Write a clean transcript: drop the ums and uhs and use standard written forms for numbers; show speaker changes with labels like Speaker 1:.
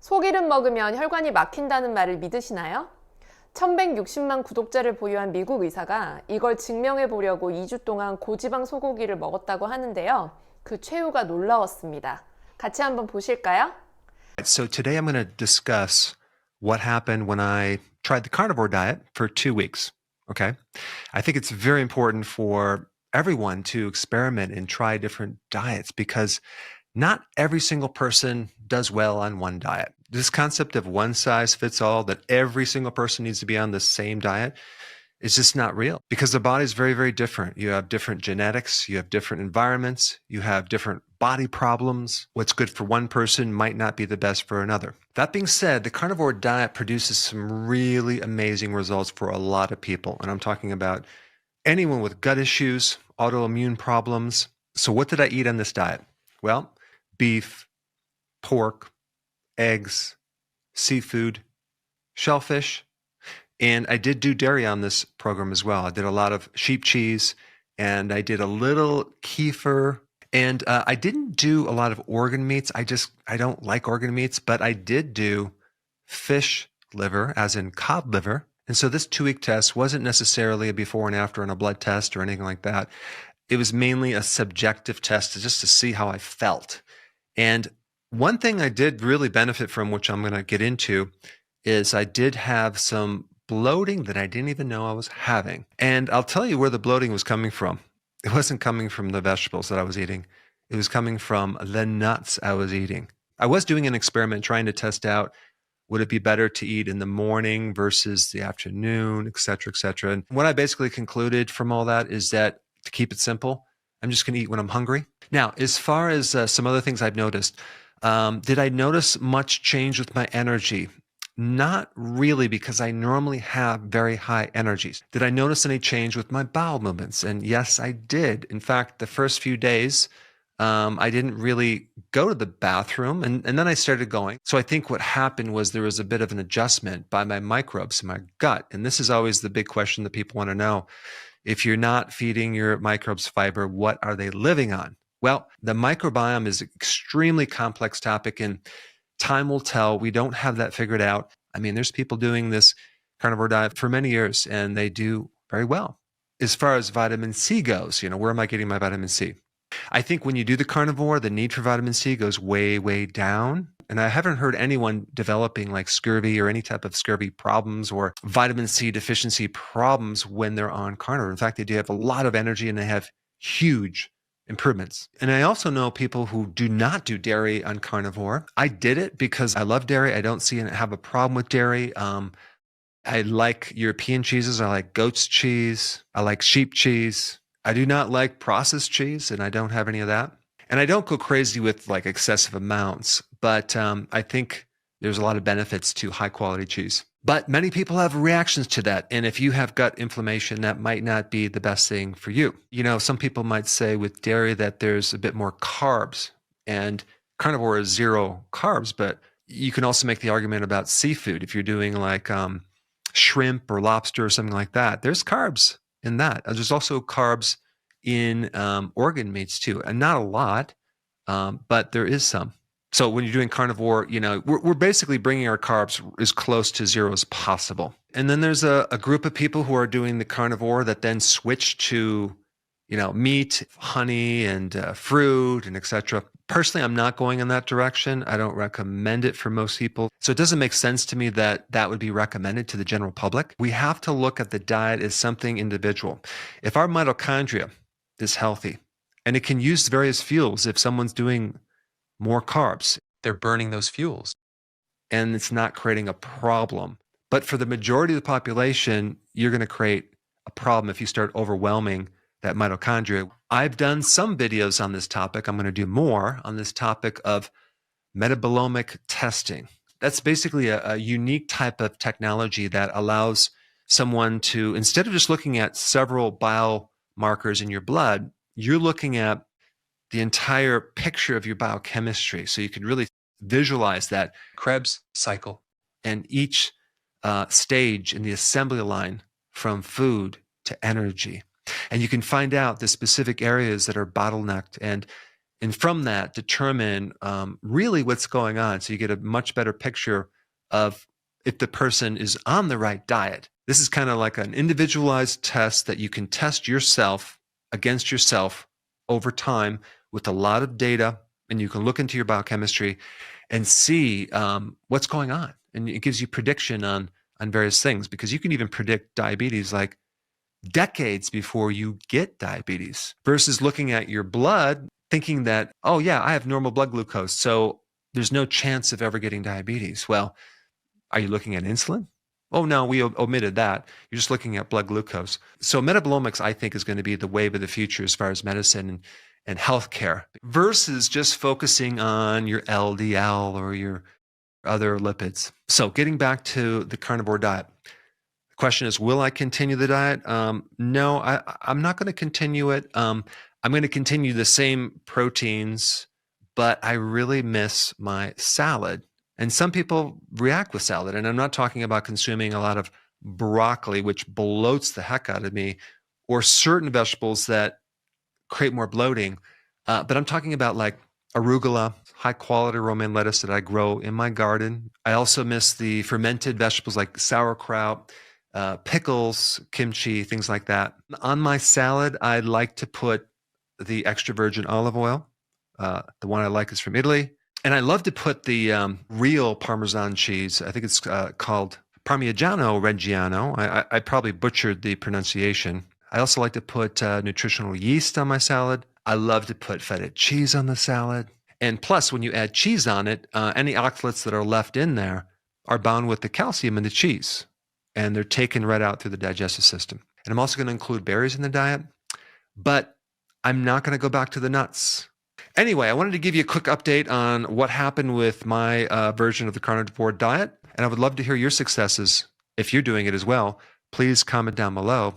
Speaker 1: 소기름 먹으면 혈관이 막힌다는 말을 믿으시나요? 1160만 구독자를 보유한 미국 의사가 이걸 증명해 보려고 2주 동안 고지방 소고기를 먹었다고 하는데요. 그 최후가 놀라웠습니다. 같이 한번 보실까요?
Speaker 2: So today I'm going to discuss what happened when I tried the carnivore diet for 2 weeks. Okay. I think it's very important for everyone to experiment and try different diets because not every single person does well on one diet. This concept of one size fits all, that every single person needs to be on the same diet, is just not real because the body is very, very different. You have different genetics, you have different environments, you have different body problems. What's good for one person might not be the best for another. That being said, the carnivore diet produces some really amazing results for a lot of people. And I'm talking about anyone with gut issues, autoimmune problems. So what did I eat on this diet? Well, beef, pork, eggs, seafood, shellfish, and I did do dairy on this program as well. I did a lot of sheep cheese, and I did a little kefir, and I didn't do a lot of organ meats. I don't like organ meats, but I did do fish liver, as in cod liver. And so this 2-week test wasn't necessarily a before and after on a blood test or anything like that. It was mainly a subjective test just to see how I felt. And one thing I did really benefit from, which I'm going to get into, is I did have some bloating that I didn't even know I was having. And I'll tell you where the bloating was coming from. It wasn't coming from the vegetables that I was eating. It was coming from the nuts I was eating. I was doing an experiment trying to test out, would it be better to eat in the morning versus the afternoon, et cetera, et cetera. And what I basically concluded from all that is that, to keep it simple, I'm just going to eat when I'm hungry. Now, as far as some other things I've noticed, did I notice much change with my energy? Not really, because I normally have very high energies. Did I notice any change with my bowel movements? And yes, I did. In fact, the first few days, I didn't really go to the bathroom, and then I started going. So I think what happened was there was a bit of an adjustment by my microbes in my gut. And this is always the big question that people want to know. If you're not feeding your microbes fiber, what are they living on? Well, the microbiome is an extremely complex topic, and time will tell. We don't have that figured out. I mean, there's people doing this carnivore diet for many years, and they do very well. As far as vitamin C goes, where am I getting my vitamin C? I think when you do the carnivore, the need for vitamin C goes way, way down. And I haven't heard anyone developing like scurvy or any type of scurvy problems or vitamin C deficiency problems when they're on carnivore. In fact, they do have a lot of energy and they have huge improvements. And I also know people who do not do dairy on carnivore. I did it because I love dairy. I don't see and have a problem with dairy. I like European cheeses. I like goat's cheese. I like sheep cheese. I do not like processed cheese, and I don't have any of that. And I don't go crazy with like excessive amounts, but I think there's a lot of benefits to high quality cheese. But many people have reactions to that. And if you have gut inflammation, that might not be the best thing for you. Some people might say with dairy that there's a bit more carbs, and carnivore is 0 carbs, but you can also make the argument about seafood. If you're doing like shrimp or lobster or something like that, there's carbs in that. There's also carbs in organ meats too, and not a lot, but there is some. So when you're doing carnivore, we're basically bringing our carbs as close to 0 as possible. And then there's a group of people who are doing the carnivore that then switch to, meat, honey, and fruit, and etc. Personally, I'm not going in that direction. I don't recommend it for most people. So it doesn't make sense to me that that would be recommended to the general public. We have to look at the diet as something individual. If our mitochondria is healthy, and it can use various fuels, if someone's doing more carbs, they're burning those fuels, and it's not creating a problem. But for the majority of the population, you're going to create a problem if you start overwhelming that mitochondria. I've done some videos on this topic. I'm going to do more on this topic of metabolomic testing. That's basically a unique type of technology that allows someone to, instead of just looking at several biomarkers in your blood, you're looking at the entire picture of your biochemistry. So you can really visualize that Krebs cycle and each stage in the assembly line from food to energy. And you can find out the specific areas that are bottlenecked. And And from that, determine really what's going on, so you get a much better picture of if the person is on the right diet. This is kind of like an individualized test that you can test yourself against yourself over time with a lot of data, and you can look into your biochemistry and see what's going on. And it gives you prediction on various things, because you can even predict diabetes like decades before you get diabetes, versus looking at your blood thinking that, oh yeah, I have normal blood glucose, so there's no chance of ever getting diabetes. Well, are you looking at insulin? Oh no, we omitted that. You're just looking at blood glucose. So metabolomics, I think, is going to be the wave of the future as far as medicine and healthcare, versus just focusing on your LDL or your other lipids. So getting back to the carnivore diet. The question is, will I continue the diet? No, I'm not going to continue it. I'm going to continue the same proteins, but I really miss my salad. And some people react with salad, and I'm not talking about consuming a lot of broccoli, which bloats the heck out of me, or certain vegetables that create more bloating. But I'm talking about like arugula, high quality romaine lettuce that I grow in my garden. I also miss the fermented vegetables like sauerkraut, pickles, kimchi, things like that. On my salad, I like to put the extra virgin olive oil. The one I like is from Italy. And I love to put the real Parmesan cheese. I think it's called Parmigiano Reggiano. I probably butchered the pronunciation. I also like to put nutritional yeast on my salad. I love to put feta cheese on the salad. And plus, when you add cheese on it, any oxalates that are left in there are bound with the calcium in the cheese, and they're taken right out through the digestive system. And I'm also going to include berries in the diet, but I'm not going to go back to the nuts. Anyway, I wanted to give you a quick update on what happened with my version of the carnivore diet, and I would love to hear your successes. If you're doing it as well, please comment down below.